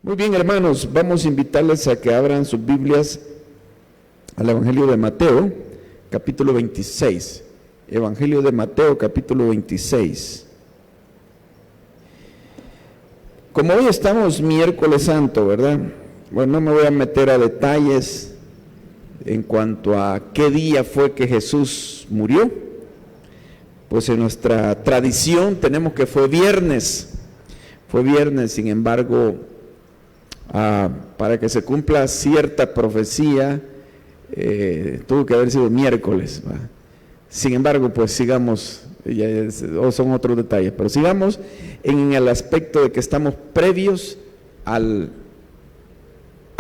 Muy bien, hermanos, vamos a invitarles a que abran sus Biblias al Evangelio de Mateo, capítulo 26. Evangelio de Mateo, capítulo 26. Como hoy estamos miércoles santo, ¿verdad? Bueno, no me voy a meter a detalles en cuanto a qué día fue que Jesús murió. Pues en nuestra tradición tenemos que fue viernes, sin embargo, para que se cumpla cierta profecía, tuvo que haber sido miércoles, ¿va? Sin embargo, pues sigamos, son otros detalles, pero sigamos en el aspecto de que estamos previos a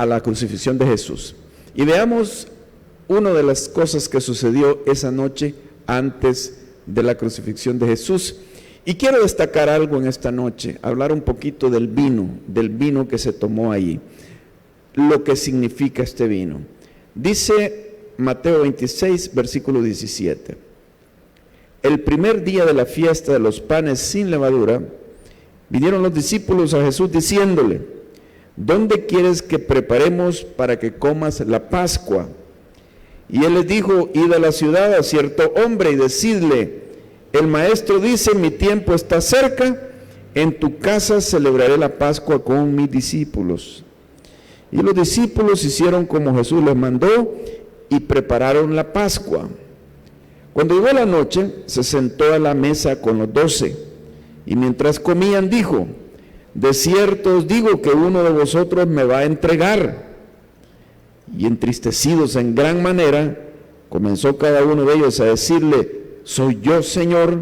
la crucifixión de Jesús. Y veamos una de las cosas que sucedió esa noche antes de la crucifixión de Jesús. Y quiero destacar algo en esta noche, hablar un poquito del vino que se tomó ahí, lo que significa este vino. Dice Mateo 26, versículo 17. El primer día de la fiesta de los panes sin levadura, vinieron los discípulos a Jesús diciéndole: ¿dónde quieres que preparemos para que comas la Pascua? Y él les dijo: id a la ciudad a cierto hombre y decidle: el maestro dice, mi tiempo está cerca, en tu casa celebraré la Pascua con mis discípulos. Y los discípulos hicieron como Jesús les mandó y prepararon la Pascua. Cuando llegó la noche, se sentó a la mesa con los 12, y mientras comían dijo: de cierto os digo que uno de vosotros me va a entregar. Y entristecidos en gran manera, comenzó cada uno de ellos a decirle: ¿soy yo, Señor?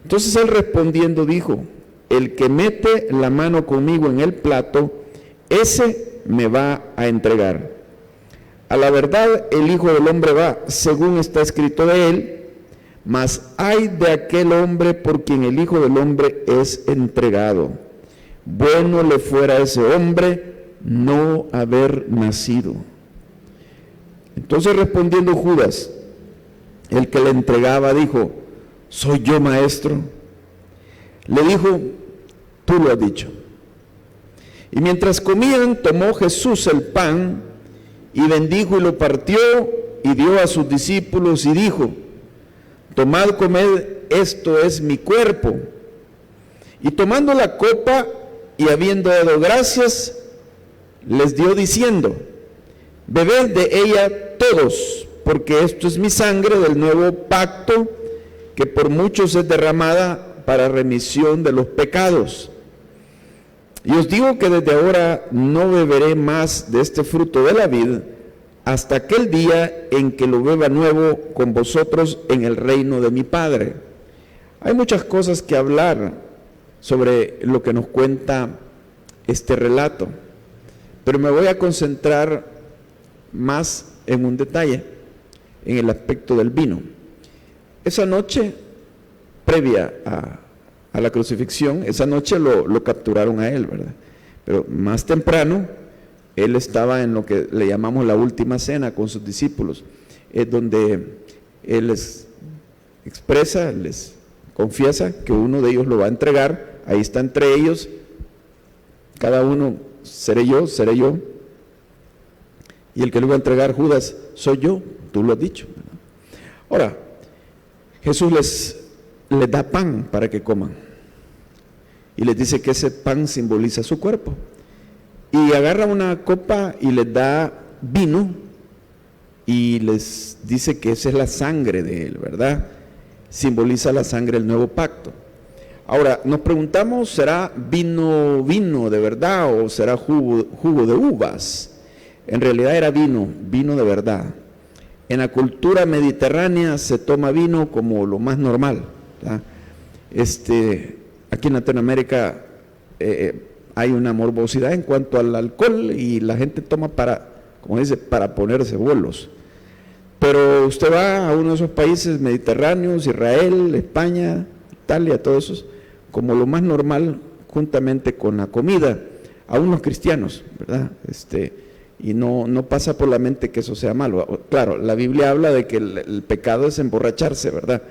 Entonces él respondiendo dijo: el que mete la mano conmigo en el plato, ese me va a entregar. A la verdad, el Hijo del Hombre va, según está escrito de él, mas ay de aquel hombre por quien el Hijo del Hombre es entregado. Bueno le fuera a ese hombre no haber nacido. Entonces respondiendo Judas, el que le entregaba, dijo: ¿soy yo, maestro? Le dijo: tú lo has dicho. Y mientras comían, tomó Jesús el pan y bendijo y lo partió y dio a sus discípulos y dijo: tomad, comed, esto es mi cuerpo. Y tomando la copa y habiendo dado gracias, les dio diciendo: bebed de ella todos, porque esto es mi sangre del nuevo pacto, que por muchos es derramada para remisión de los pecados. Y os digo que desde ahora no beberé más de este fruto de la vid, hasta aquel día en que lo beba nuevo con vosotros en el reino de mi Padre. Hay muchas cosas que hablar sobre lo que nos cuenta este relato, pero me voy a concentrar más en un detalle, en el aspecto del vino. Esa noche, previa a la crucifixión, esa noche lo capturaron a él, ¿verdad? Pero más temprano, él estaba en lo que le llamamos la última cena con sus discípulos, es donde él les expresa, les confiesa que uno de ellos lo va a entregar. Ahí está entre ellos, cada uno: seré yo, y el que lo va a entregar, Judas, soy yo, tú lo has dicho. Ahora, Jesús les da pan para que coman, y les dice que ese pan simboliza su cuerpo, y agarra una copa y les da vino, y les dice que esa es la sangre de él, ¿verdad? Simboliza la sangre del nuevo pacto. Ahora, nos preguntamos, ¿será vino de verdad o será jugo de uvas? En realidad era vino de verdad. En la cultura mediterránea se toma vino como lo más normal, ¿verdad? Aquí en Latinoamérica hay una morbosidad en cuanto al alcohol y la gente toma para ponerse bolos. Pero usted va a uno de esos países mediterráneos, Israel, España, Italia, todos esos, como lo más normal, juntamente con la comida, aún los cristianos, ¿verdad? Y no pasa por la mente que eso sea malo. Claro, la Biblia habla de que el pecado es emborracharse, ¿verdad?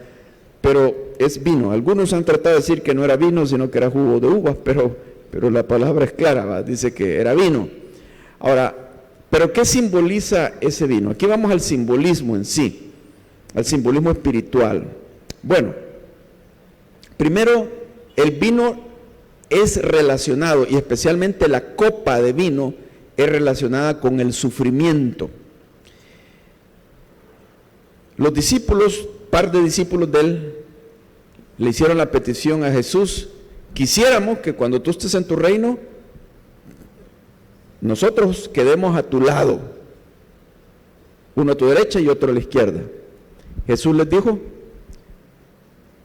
Pero es vino. Algunos han tratado de decir que no era vino, sino que era jugo de uvas, pero pero la palabra es clara, ¿va? Dice que era vino. Ahora, ¿pero qué simboliza ese vino? Aquí vamos al simbolismo en sí, al simbolismo espiritual. Bueno, primero, el vino es relacionado, y especialmente la copa de vino es relacionada con el sufrimiento. Los discípulos, par de discípulos de él, le hicieron la petición a Jesús: quisiéramos que cuando tú estés en tu reino, nosotros quedemos a tu lado, uno a tu derecha y otro a la izquierda. Jesús les dijo: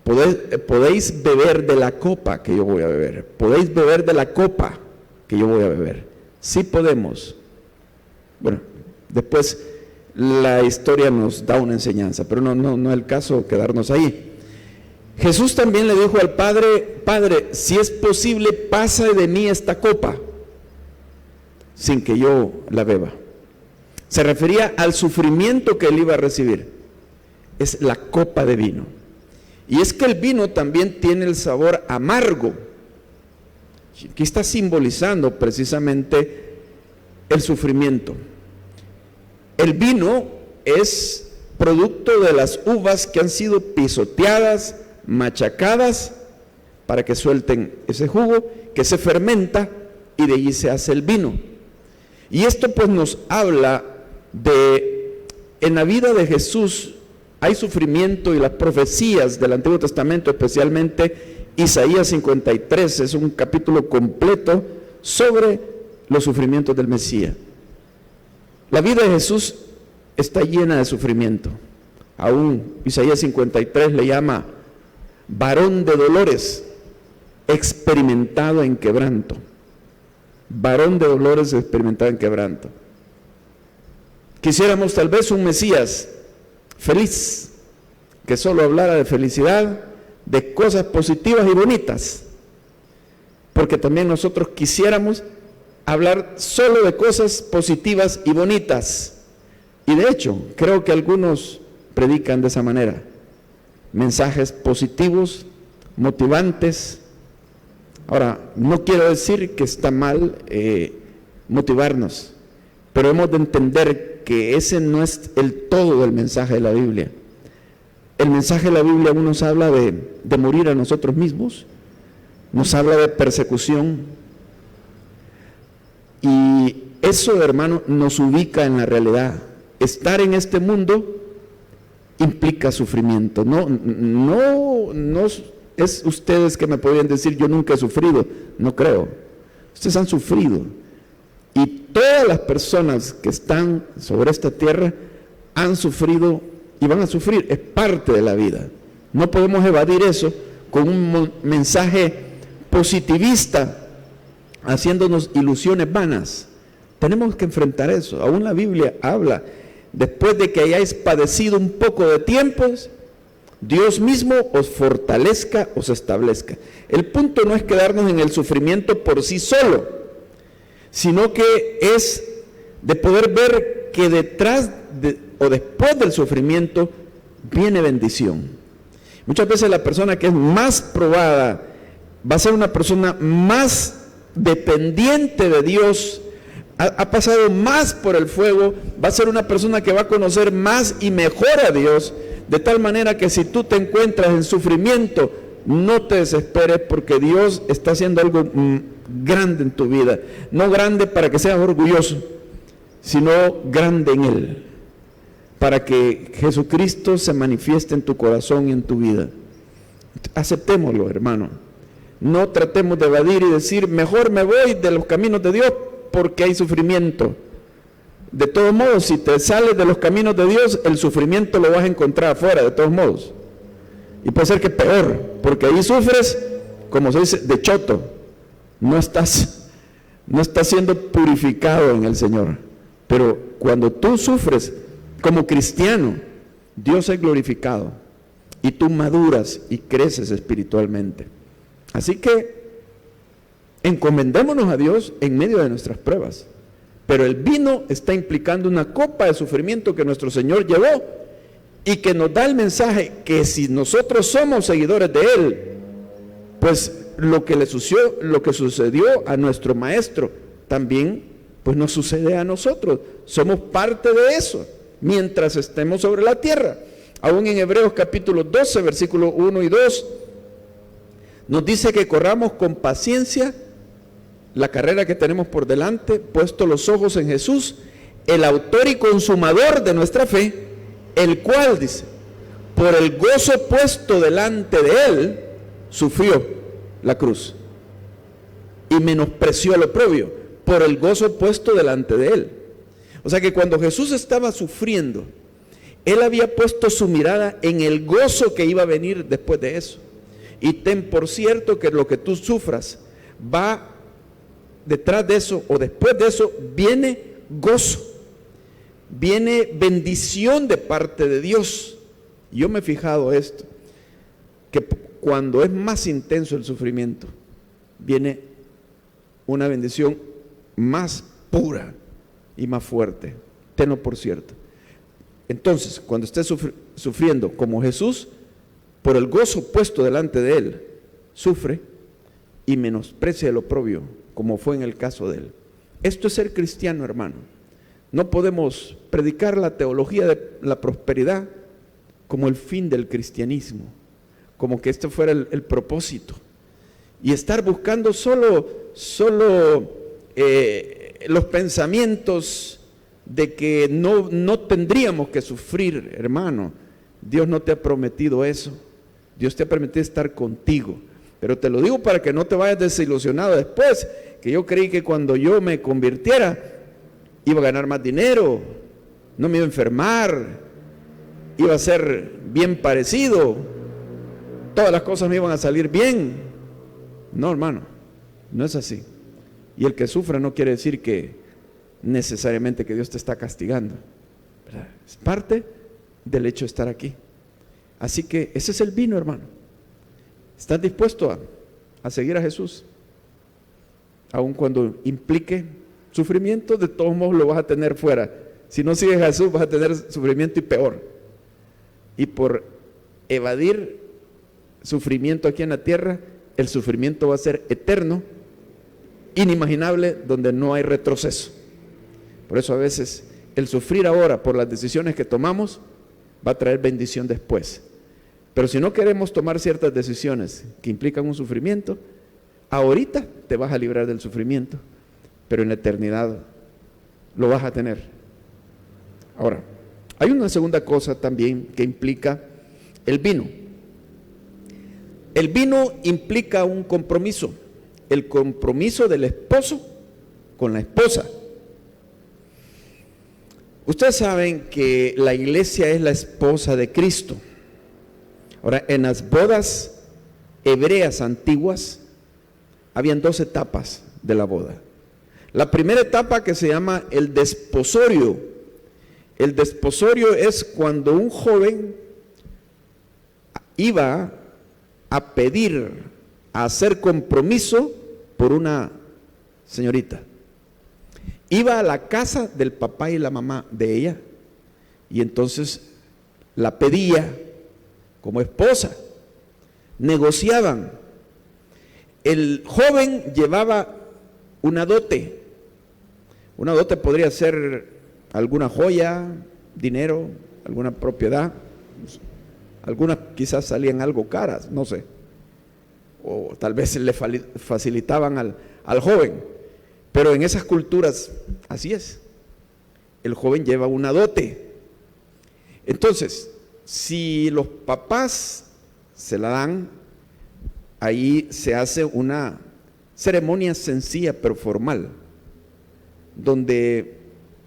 podéis beber de la copa que yo voy a beber, podéis beber de la copa que yo voy a beber. Sí podemos. Bueno, después la historia nos da una enseñanza, pero no es el caso quedarnos ahí. Jesús también le dijo al Padre: Padre, si es posible, pasa de mí esta copa sin que yo la beba. Se refería al sufrimiento que él iba a recibir. Es la copa de vino. Y es que el vino también tiene el sabor amargo. Aquí está simbolizando precisamente el sufrimiento. El vino es producto de las uvas que han sido pisoteadas, machacadas, para que suelten ese jugo, que se fermenta y de allí se hace el vino. Y esto pues nos habla de, en la vida de Jesús hay sufrimiento, y las profecías del Antiguo Testamento, especialmente Isaías 53, es un capítulo completo sobre los sufrimientos del Mesías. La vida de Jesús está llena de sufrimiento. Aún Isaías 53 le llama varón de dolores, experimentado en quebranto. Varón de dolores, experimentado en quebranto. Quisiéramos tal vez un Mesías feliz, que solo hablara de felicidad, de cosas positivas y bonitas, porque también nosotros quisiéramos hablar solo de cosas positivas y bonitas, y de hecho creo que algunos predican de esa manera, mensajes positivos, motivantes. Ahora, no quiero decir que está mal motivarnos, pero hemos de entender que ese no es el todo del mensaje de la Biblia. El mensaje de la Biblia aún nos habla de morir a nosotros mismos, nos habla de persecución, y eso, hermano, nos ubica en la realidad. Estar en este mundo implica sufrimiento. No es ustedes que me podrían decir: yo nunca he sufrido. No creo. Ustedes han sufrido. Y todas las personas que están sobre esta tierra han sufrido y van a sufrir. Es parte de la vida. No podemos evadir eso con un mensaje positivista, haciéndonos ilusiones vanas. Tenemos que enfrentar eso. Aún la Biblia habla: después de que hayáis padecido un poco de tiempos, Dios mismo os fortalezca, os establezca. El punto no es quedarnos en el sufrimiento por sí solo, sino que es de poder ver que detrás o después del sufrimiento viene bendición. Muchas veces la persona que es más probada va a ser una persona más dependiente de Dios, ha pasado más por el fuego, va a ser una persona que va a conocer más y mejor a Dios, de tal manera que si tú te encuentras en sufrimiento, no te desesperes, porque Dios está haciendo algo grande en tu vida. No grande para que seas orgulloso, sino grande en Él, para que Jesucristo se manifieste en tu corazón y en tu vida. Aceptémoslo, hermano. No tratemos de evadir y decir: mejor me voy de los caminos de Dios porque hay sufrimiento. De todos modos, si te sales de los caminos de Dios, el sufrimiento lo vas a encontrar afuera, de todos modos. Y puede ser que peor, porque ahí sufres, como se dice, de choto. No estás siendo purificado en el Señor. Pero cuando tú sufres como cristiano, Dios es glorificado y tú maduras y creces espiritualmente. Así que encomendémonos a Dios en medio de nuestras pruebas. Pero el vino está implicando una copa de sufrimiento que nuestro Señor llevó y que nos da el mensaje que si nosotros somos seguidores de Él, pues lo que sucedió a nuestro maestro, también pues nos sucede a nosotros. Somos parte de eso mientras estemos sobre la tierra. Aún en Hebreos capítulo 12, versículos 1 y 2, nos dice que corramos con paciencia la carrera que tenemos por delante, puesto los ojos en Jesús, el autor y consumador de nuestra fe, el cual, dice, por el gozo puesto delante de él, sufrió la cruz y menospreció el oprobio, por el gozo puesto delante de él. O sea que cuando Jesús estaba sufriendo, él había puesto su mirada en el gozo que iba a venir después de eso. Y ten por cierto que lo que tú sufras va detrás de eso, o después de eso, viene gozo, viene bendición de parte de Dios. Yo me he fijado esto, que cuando es más intenso el sufrimiento, viene una bendición más pura y más fuerte. Tenlo por cierto. Entonces, cuando estés sufriendo como Jesús, por el gozo puesto delante de él, sufre y menosprecia el oprobio, como fue en el caso de él. Esto es ser cristiano, hermano. No podemos predicar la teología de la prosperidad como el fin del cristianismo, como que esto fuera el propósito, y estar buscando solo los pensamientos de que no tendríamos que sufrir, hermano. Dios no te ha prometido eso. Dios te ha prometido estar contigo. Pero te lo digo para que no te vayas desilusionado después, que yo creí que cuando yo me convirtiera iba a ganar más dinero, no me iba a enfermar, iba a ser bien parecido, todas las cosas me iban a salir bien. No, hermano, no es así. Y el que sufra no quiere decir que necesariamente que Dios te está castigando, ¿verdad? Es parte del hecho de estar aquí. Así que ese es el vino, hermano. ¿Estás dispuesto a seguir a Jesús? Aun cuando implique sufrimiento, de todos modos lo vas a tener fuera. Si no sigues a Jesús, vas a tener sufrimiento y peor. Y por evadir sufrimiento aquí en la tierra, el sufrimiento va a ser eterno, inimaginable, donde no hay retroceso. Por eso a veces el sufrir ahora por las decisiones que tomamos va a traer bendición después. Pero si no queremos tomar ciertas decisiones que implican un sufrimiento, ahorita te vas a librar del sufrimiento, pero en la eternidad lo vas a tener. Ahora, hay una segunda cosa también que implica el vino. El vino implica un compromiso, el compromiso del esposo con la esposa. Ustedes saben que la iglesia es la esposa de Cristo. Ahora, en las bodas hebreas antiguas, habían dos etapas de la boda. La primera etapa, que se llama el desposorio. El desposorio es cuando un joven iba a pedir, a hacer compromiso por una señorita. Iba a la casa del papá y la mamá de ella, y entonces la pedía como esposa. Negociaban. El joven llevaba una dote. Una dote podría ser alguna joya, dinero, alguna propiedad. Algunas quizás salían algo caras, no sé. O tal vez le facilitaban al joven. Pero en esas culturas así es. El joven lleva una dote. Entonces, si los papás se la dan, ahí se hace una ceremonia sencilla pero formal, donde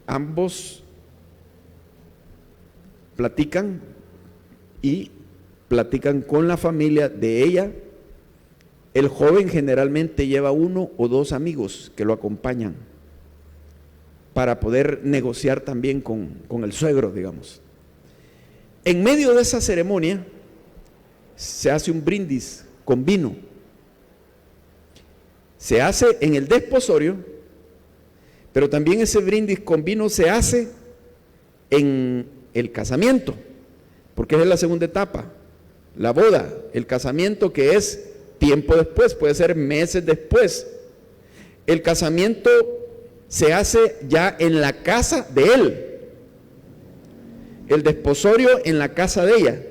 ambos platican con la familia de ella. El joven generalmente lleva uno o dos amigos que lo acompañan para poder negociar también con el suegro, digamos. En medio de esa ceremonia se hace un brindis con vino. Se hace en el desposorio, pero también ese brindis con vino se hace en el casamiento, porque es la segunda etapa, la boda, el casamiento, que es tiempo después, puede ser meses después. El casamiento se hace ya en la casa de él, el desposorio en la casa de ella.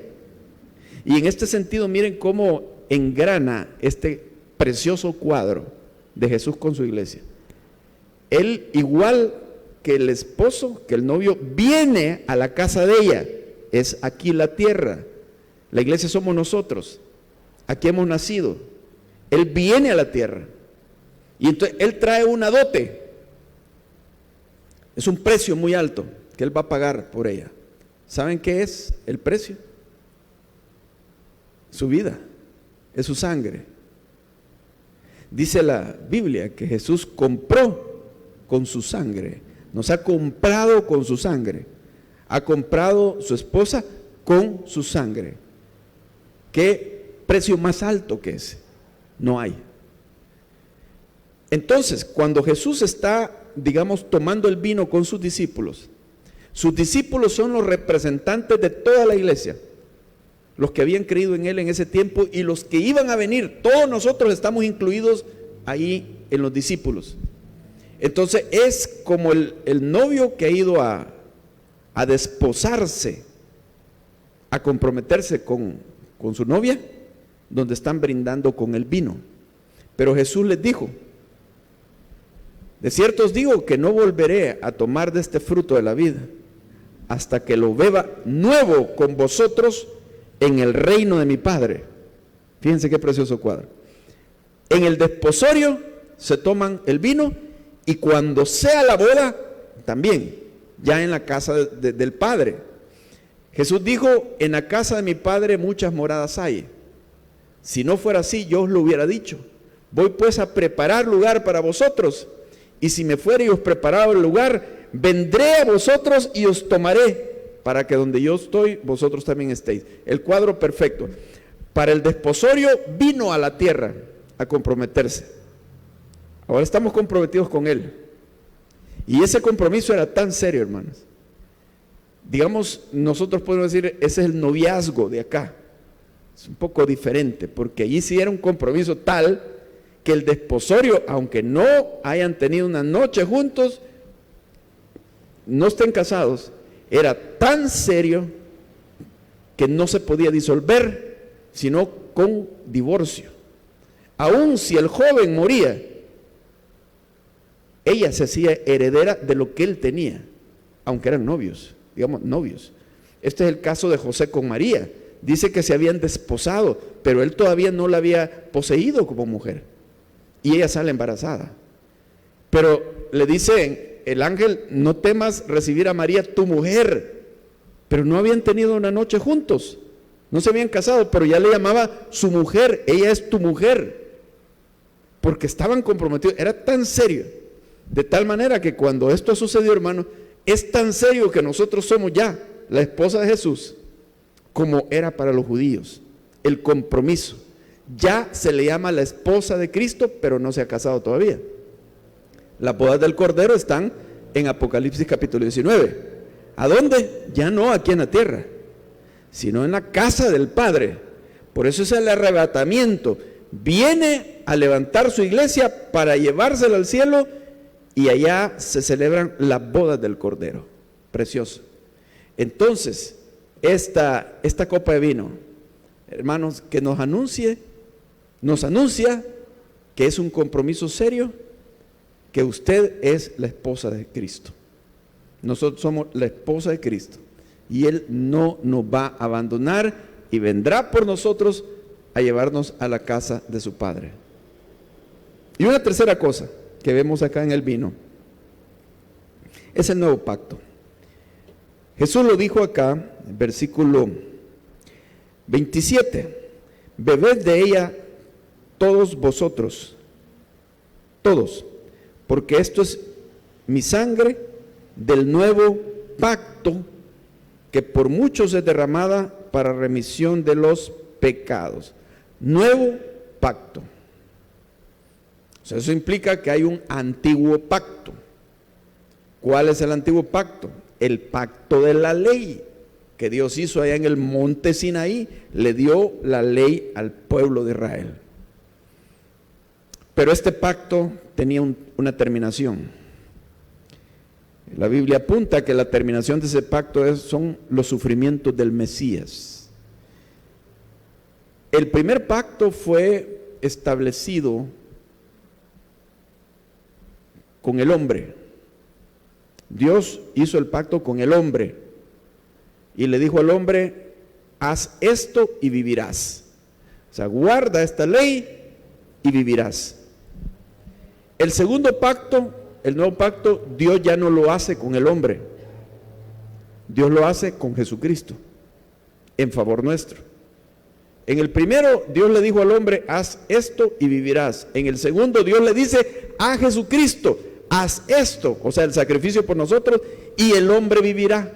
Y en este sentido, miren cómo engrana este precioso cuadro de Jesús con su iglesia. Él, igual que el esposo, que el novio, viene a la casa de ella. Es aquí la tierra. La iglesia somos nosotros. Aquí hemos nacido. Él viene a la tierra. Y entonces Él trae una dote. Es un precio muy alto que Él va a pagar por ella. ¿Saben qué es el precio? Su vida. Es su sangre. Dice la Biblia que Jesús compró con su sangre. Nos ha comprado con su sangre. Ha comprado su esposa con su sangre. ¿Qué precio más alto que ese? No hay. Entonces, cuando Jesús está, digamos, tomando el vino con sus discípulos son los representantes de toda la iglesia, los que habían creído en Él en ese tiempo y los que iban a venir. Todos nosotros estamos incluidos ahí en los discípulos. Entonces es como el novio que ha ido a desposarse, a comprometerse con su novia, donde están brindando con el vino. Pero Jesús les dijo: de cierto os digo que no volveré a tomar de este fruto de la vida hasta que lo beba nuevo con vosotros en el reino de mi Padre. Fíjense qué precioso cuadro. En el desposorio se toman el vino, y cuando sea la boda, también, ya en la casa del Padre. Jesús dijo: en la casa de mi Padre muchas moradas hay. Si no fuera así, yo os lo hubiera dicho. Voy pues a preparar lugar para vosotros, y si me fuere y os preparado el lugar, vendré a vosotros y os tomaré, para que donde yo estoy, vosotros también estéis. El cuadro perfecto. Para el desposorio vino a la tierra a comprometerse. Ahora estamos comprometidos con Él. Y ese compromiso era tan serio, hermanos. Digamos, nosotros podemos decir, ese es el noviazgo de acá. Es un poco diferente, porque allí sí era un compromiso tal que el desposorio, aunque no hayan tenido una noche juntos, no estén casados, era tan serio que no se podía disolver, sino con divorcio. Aun si el joven moría, ella se hacía heredera de lo que él tenía, aunque eran novios, digamos novios. Este es el caso de José con María. Dice que se habían desposado, pero él todavía no la había poseído como mujer. Y ella sale embarazada. Pero le dice el ángel: no temas recibir a María tu mujer. Pero no habían tenido una noche juntos. No se habían casado, pero ya le llamaba su mujer. Ella es tu mujer. Porque estaban comprometidos. Era tan serio. De tal manera que cuando esto sucedió, hermano, es tan serio que nosotros somos ya la esposa de Jesús, como era para los judíos. El compromiso. Ya se le llama la esposa de Cristo, pero no se ha casado todavía. Las bodas del Cordero están en Apocalipsis capítulo 19. ¿A dónde? Ya no aquí en la tierra, sino en la casa del Padre. Por eso es el arrebatamiento. Viene a levantar su iglesia para llevársela al cielo, y allá se celebran las bodas del Cordero. Precioso. Entonces, esta copa de vino, hermanos, que nos anuncia que es un compromiso serio, que usted es la esposa de Cristo. Nosotros somos la esposa de Cristo, y Él no nos va a abandonar, y vendrá por nosotros a llevarnos a la casa de su Padre. Y una tercera cosa que vemos acá en el vino es el nuevo pacto. Jesús lo dijo acá, en versículo 27: bebed de ella todos vosotros, todos, porque esto es mi sangre del nuevo pacto, que por muchos es derramada para remisión de los pecados. Nuevo pacto. O sea, eso implica que hay un antiguo pacto. ¿Cuál es el antiguo pacto? El pacto de la ley que Dios hizo allá en el monte Sinaí. Le dio la ley al pueblo de Israel. Pero este pacto tenía una terminación. La Biblia apunta que la terminación de ese pacto son los sufrimientos del Mesías. El primer pacto fue establecido con el hombre. Dios hizo el pacto con el hombre y le dijo al hombre: haz esto y vivirás. O sea, guarda esta ley y vivirás. El segundo pacto, el nuevo pacto, Dios ya no lo hace con el hombre. Dios lo hace con Jesucristo, en favor nuestro. En el primero, Dios le dijo al hombre: haz esto y vivirás. En el segundo, Dios le dice a Jesucristo: haz esto, o sea, el sacrificio por nosotros, y el hombre vivirá.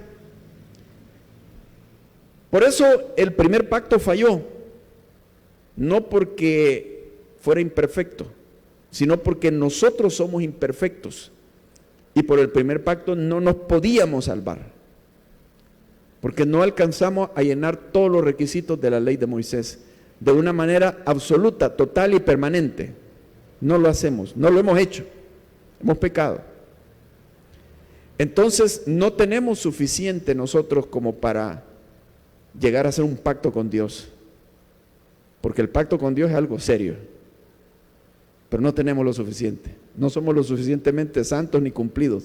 Por eso el primer pacto falló, no porque fuera imperfecto, sino porque nosotros somos imperfectos, y por el primer pacto no nos podíamos salvar, porque no alcanzamos a llenar todos los requisitos de la ley de Moisés, de una manera absoluta, total y permanente. No lo hacemos, no lo hemos hecho. Hemos pecado. Entonces no tenemos suficiente nosotros como para llegar a hacer un pacto con Dios, porque el pacto con Dios es algo serio, pero no tenemos lo suficiente, no somos lo suficientemente santos ni cumplidos,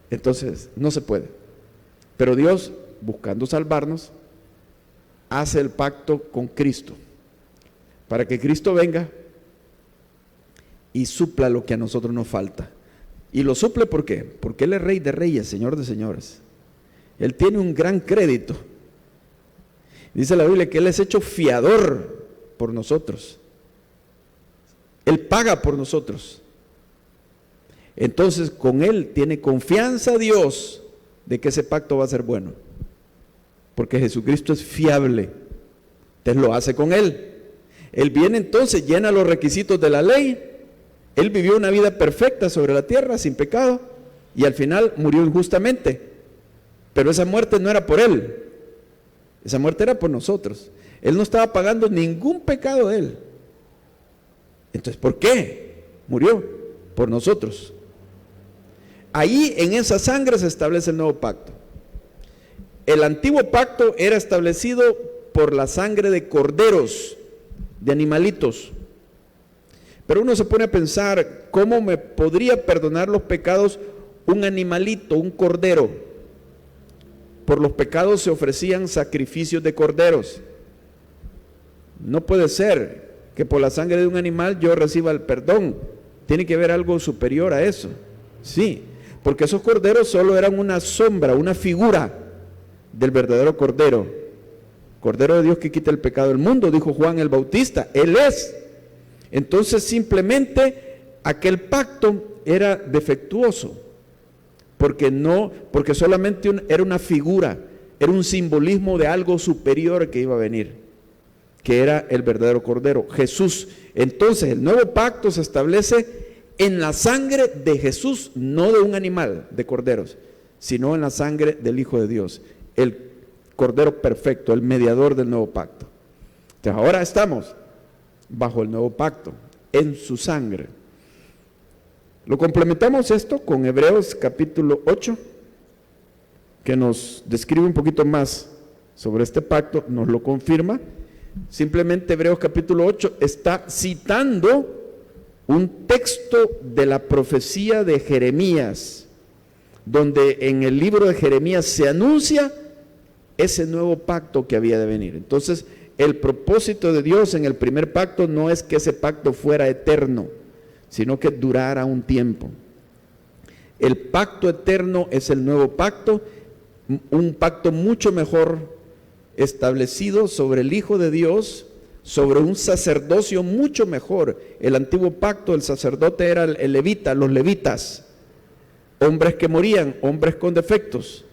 entonces no se puede. Pero Dios, buscando salvarnos, hace el pacto con Cristo, para que Cristo venga y supla lo que a nosotros nos falta. Y lo suple, ¿por qué? Porque Él es Rey de Reyes, Señor de Señores. Él tiene un gran crédito. Dice la Biblia que Él es hecho fiador por nosotros. Él paga por nosotros. Entonces, con Él tiene confianza Dios de que ese pacto va a ser bueno, porque Jesucristo es fiable. Entonces lo hace con Él. Él viene entonces, llena los requisitos de la ley. Él vivió una vida perfecta sobre la tierra, sin pecado, y al final murió injustamente. Pero esa muerte no era por Él, esa muerte era por nosotros. Él no estaba pagando ningún pecado de Él. Entonces, ¿por qué murió? Por nosotros. Ahí en esa sangre se establece el nuevo pacto. El antiguo pacto era establecido por la sangre de corderos, de animalitos. Pero uno se pone a pensar, ¿cómo me podría perdonar los pecados un animalito, un cordero? Por los pecados se ofrecían sacrificios de corderos. No puede ser que por la sangre de un animal yo reciba el perdón. Tiene que haber algo superior a eso. Sí, porque esos corderos solo eran una sombra, una figura del verdadero cordero. Cordero de Dios que quita el pecado del mundo, dijo Juan el Bautista. Él es. Entonces simplemente aquel pacto era defectuoso, porque solamente era una figura, era un simbolismo de algo superior que iba a venir, que era el verdadero Cordero, Jesús. Entonces el nuevo pacto se establece en la sangre de Jesús, no de un animal, de corderos, sino en la sangre del Hijo de Dios, el Cordero perfecto, el mediador del nuevo pacto. Entonces ahora estamos bajo el nuevo pacto, en su sangre. Lo complementamos esto con Hebreos capítulo 8, que nos describe un poquito más sobre este pacto, nos lo confirma. Simplemente Hebreos capítulo 8 está citando un texto de la profecía de Jeremías, donde en el libro de Jeremías se anuncia ese nuevo pacto que había de venir. Entonces, el propósito de Dios en el primer pacto no es que ese pacto fuera eterno, sino que durara un tiempo. El pacto eterno es el nuevo pacto, un pacto mucho mejor establecido sobre el Hijo de Dios, sobre un sacerdocio mucho mejor. El antiguo pacto, el sacerdote era el levita, los levitas, hombres que morían, hombres con defectos,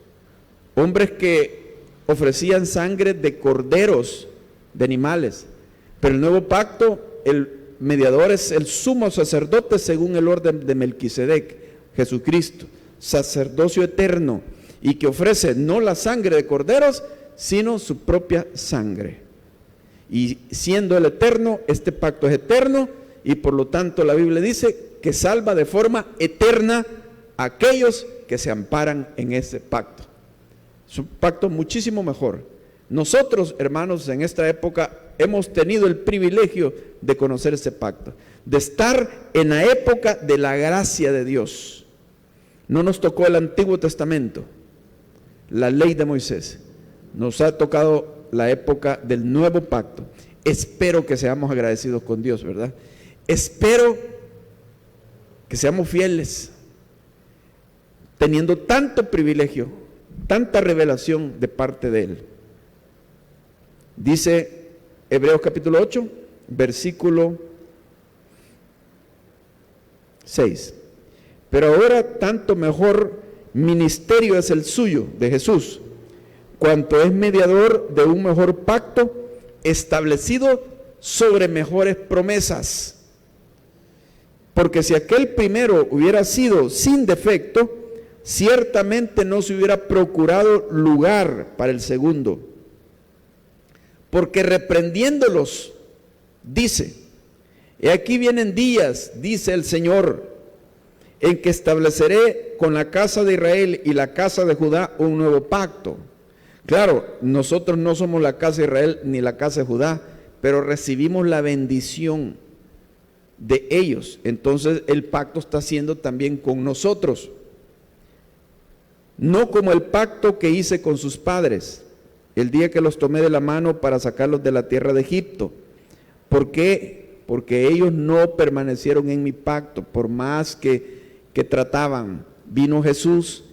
hombres que ofrecían sangre de corderos, de animales. Pero el nuevo pacto, el mediador es el sumo sacerdote según el orden de Melquisedec, Jesucristo, sacerdocio eterno, y que ofrece no la sangre de corderos, sino su propia sangre. Y siendo el eterno, este pacto es eterno, y por lo tanto la Biblia dice que salva de forma eterna a aquellos que se amparan en ese pacto. Es un pacto muchísimo mejor. Nosotros, hermanos, en esta época hemos tenido el privilegio de conocer ese pacto, de estar en la época de la gracia de Dios. No nos tocó el Antiguo Testamento, la ley de Moisés. Nos ha tocado la época del nuevo pacto. Espero que seamos agradecidos con Dios, ¿verdad? Espero que seamos fieles, teniendo tanto privilegio, tanta revelación de parte de Él. Dice Hebreos capítulo 8, versículo 6. Pero ahora tanto mejor ministerio es el suyo, de Jesús, cuanto es mediador de un mejor pacto, establecido sobre mejores promesas. Porque si aquel primero hubiera sido sin defecto, ciertamente no se hubiera procurado lugar para el segundo. Porque reprendiéndolos, dice: he aquí vienen días, dice el Señor, en que estableceré con la casa de Israel y la casa de Judá un nuevo pacto. Claro, nosotros no somos la casa de Israel ni la casa de Judá, pero recibimos la bendición de ellos. Entonces el pacto está siendo también con nosotros. No como el pacto que hice con sus padres, el día que los tomé de la mano para sacarlos de la tierra de Egipto. ¿Por qué? Porque ellos no permanecieron en mi pacto, por más que trataban. Vino Jesús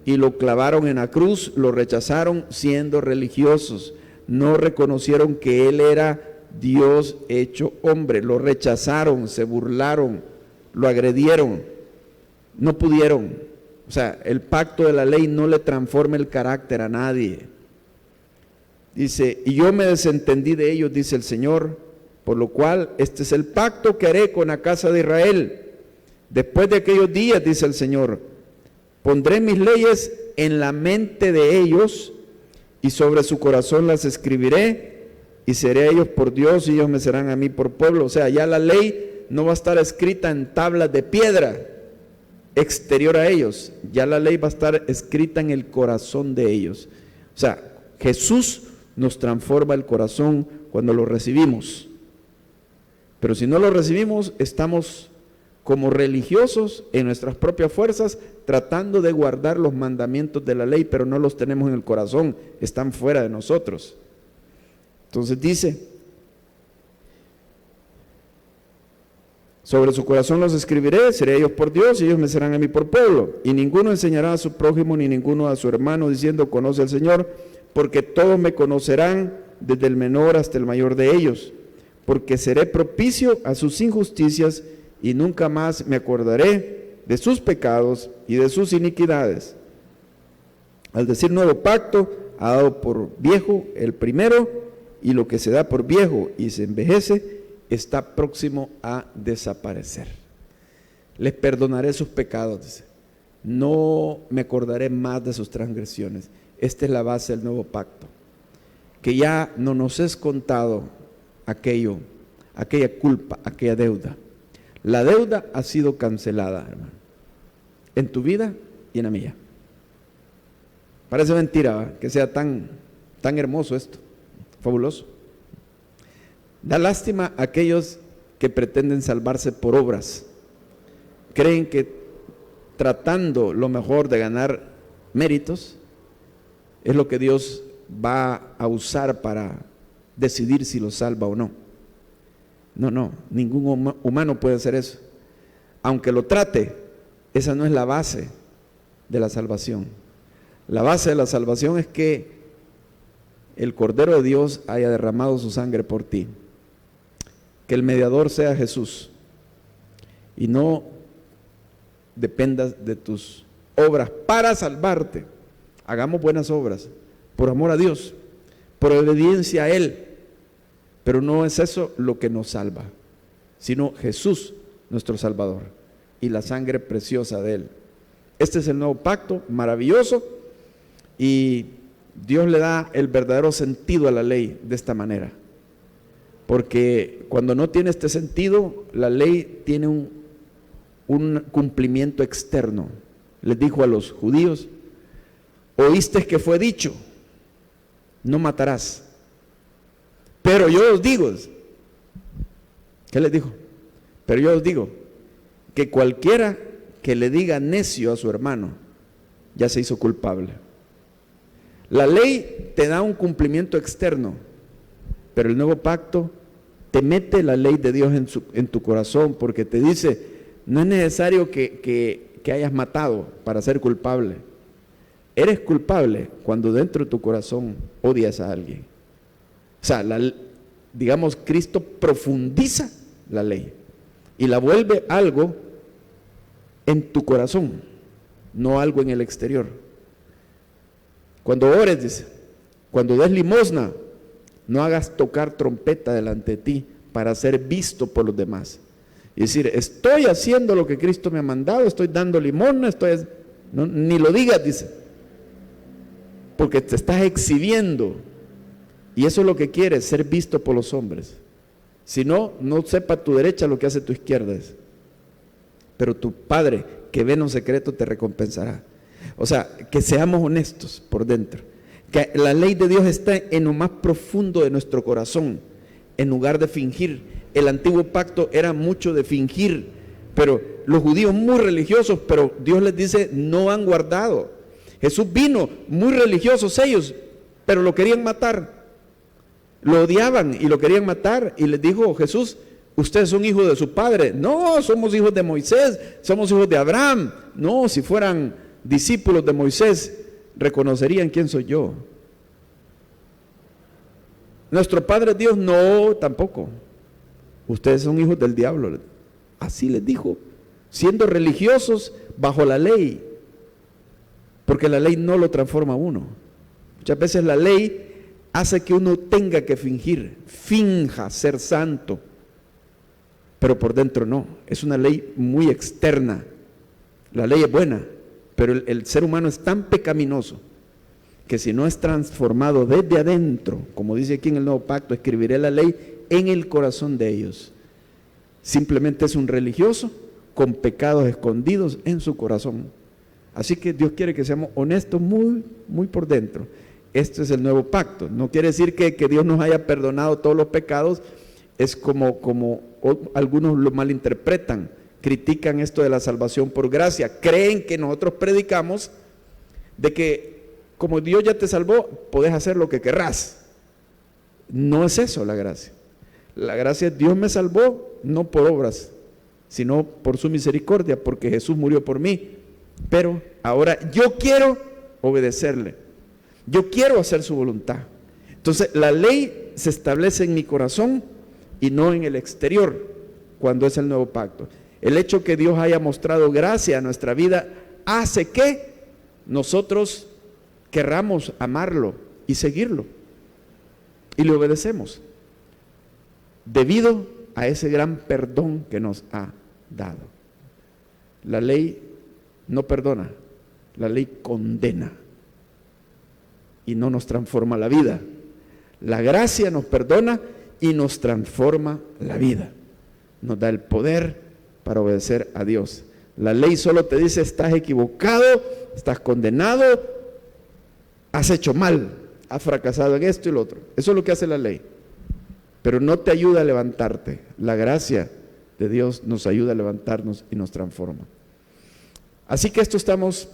y lo clavaron en la cruz, lo rechazaron siendo religiosos, no reconocieron que Él era Dios hecho hombre, lo rechazaron, se burlaron, lo agredieron, no pudieron. O sea, el pacto de la ley no le transforma el carácter a nadie. Dice: y yo me desentendí de ellos, dice el Señor, por lo cual este es el pacto que haré con la casa de Israel. Después de aquellos días, dice el Señor, pondré mis leyes en la mente de ellos y sobre su corazón las escribiré y seré a ellos por Dios y ellos me serán a mí por pueblo. O sea, ya la ley no va a estar escrita en tablas de piedra exterior a ellos, ya la ley va a estar escrita en el corazón de ellos. O sea, Jesús nos transforma el corazón cuando lo recibimos. Pero si no lo recibimos, estamos como religiosos en nuestras propias fuerzas, tratando de guardar los mandamientos de la ley, pero no los tenemos en el corazón, están fuera de nosotros. Entonces dice: sobre su corazón los escribiré, seré ellos por Dios y ellos me serán a mí por pueblo. Y ninguno enseñará a su prójimo ni ninguno a su hermano diciendo: conoce al Señor, porque todos me conocerán, desde el menor hasta el mayor de ellos, porque seré propicio a sus injusticias y nunca más me acordaré de sus pecados y de sus iniquidades. Al decir nuevo pacto, ha dado por viejo el primero, y lo que se da por viejo y se envejece está próximo a desaparecer. Les perdonaré sus pecados, dice. No me acordaré más de sus transgresiones. Esta es la base del nuevo pacto, que ya no nos es contado aquella culpa, aquella deuda. La deuda ha sido cancelada, hermano, en tu vida y en la mía. Parece mentira, ¿verdad?, que sea tan hermoso esto, fabuloso. Da lástima a aquellos que pretenden salvarse por obras. Creen que tratando lo mejor de ganar méritos es lo que Dios va a usar para decidir si lo salva o no. No, ningún humano puede hacer eso. Aunque lo trate, esa no es la base de la salvación. La base de la salvación es que el Cordero de Dios haya derramado su sangre por ti, que el mediador sea Jesús y no dependas de tus obras para salvarte. Hagamos buenas obras por amor a Dios, por obediencia a Él, pero no es eso lo que nos salva, sino Jesús, nuestro Salvador, y la sangre preciosa de Él. Este es el nuevo pacto maravilloso, y Dios le da el verdadero sentido a la ley de esta manera. porque cuando no tiene este sentido, la ley tiene un cumplimiento externo. Les dijo a los judíos: oíste que fue dicho, no matarás. Pero yo os digo, ¿qué les dijo? Pero yo os digo que cualquiera que le diga necio a su hermano, ya se hizo culpable. La ley te da un cumplimiento externo, pero el nuevo pacto te mete la ley de Dios en tu corazón, porque te dice: no es necesario que hayas matado para ser culpable. Eres culpable cuando dentro de tu corazón odias a alguien. O sea, digamos, Cristo profundiza la ley y la vuelve algo en tu corazón, no algo en el exterior. Cuando ores, dice, cuando des limosna, no hagas tocar trompeta delante de ti para ser visto por los demás. Y decir: estoy haciendo lo que Cristo me ha mandado, estoy dando limosna, ni lo digas, dice, porque te estás exhibiendo. Y eso es lo que quieres, ser visto por los hombres. Si no, no sepa tu derecha lo que hace tu izquierda. Pero tu Padre que ve en lo secreto te recompensará. O sea, que seamos honestos por dentro, que la ley de Dios está en lo más profundo de nuestro corazón, en lugar de fingir. El antiguo pacto era mucho de fingir, pero los judíos muy religiosos, pero Dios les dice: no han guardado. Jesús vino muy religiosos ellos, pero lo querían matar. Lo odiaban y lo querían matar, y les dijo Jesús: ustedes son hijos de su padre. No, somos hijos de Moisés, somos hijos de Abraham. No, si fueran discípulos de Moisés, reconocerían quién soy yo. Nuestro Padre Dios, no, tampoco. Ustedes son hijos del diablo. Así les dijo, siendo religiosos bajo la ley, porque la ley no lo transforma a uno. Muchas veces la ley hace que uno tenga que finja ser santo, pero por dentro no. Es una ley muy externa. La ley es buena, pero el ser humano es tan pecaminoso que si no es transformado desde adentro, como dice aquí en el Nuevo Pacto: escribiré la ley en el corazón de ellos. Simplemente es un religioso con pecados escondidos en su corazón. Así que Dios quiere que seamos honestos muy, muy por dentro. Este es el nuevo pacto. No quiere decir que Dios nos haya perdonado todos los pecados. Es como algunos lo malinterpretan, critican esto de la salvación por gracia. Creen que nosotros predicamos de que como Dios ya te salvó, podés hacer lo que querrás. No es eso la gracia. La gracia es: Dios me salvó no por obras, sino por su misericordia, porque Jesús murió por mí. Pero ahora yo quiero obedecerle. Yo quiero hacer su voluntad. Entonces la ley se establece en mi corazón y no en el exterior cuando es el nuevo pacto. El hecho que Dios haya mostrado gracia a nuestra vida hace que nosotros querramos amarlo y seguirlo, y le obedecemos debido a ese gran perdón que nos ha dado. La ley no perdona, la ley condena y no nos transforma la vida. La gracia nos perdona y nos transforma la vida, nos da el poder para obedecer a Dios. La ley solo te dice: estás equivocado, estás condenado, has hecho mal, has fracasado en esto y lo otro. Eso es lo que hace la ley, pero no te ayuda a levantarte. La gracia de Dios nos ayuda a levantarnos y nos transforma. Así que esto estamos,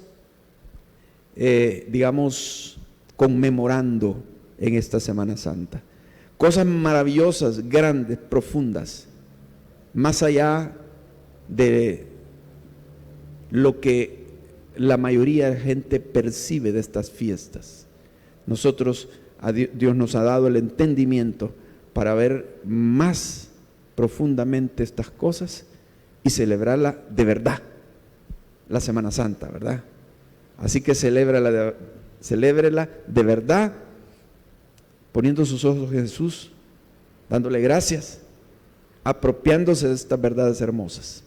conmemorando en esta Semana Santa. Cosas maravillosas, grandes, profundas, más allá de lo que la mayoría de gente percibe de estas fiestas. Nosotros, Dios nos ha dado el entendimiento para ver más profundamente estas cosas y celebrarla de verdad, la Semana Santa, ¿verdad? Así que celébrela de verdad, poniendo sus ojos en Jesús, dándole gracias, apropiándose de estas verdades hermosas.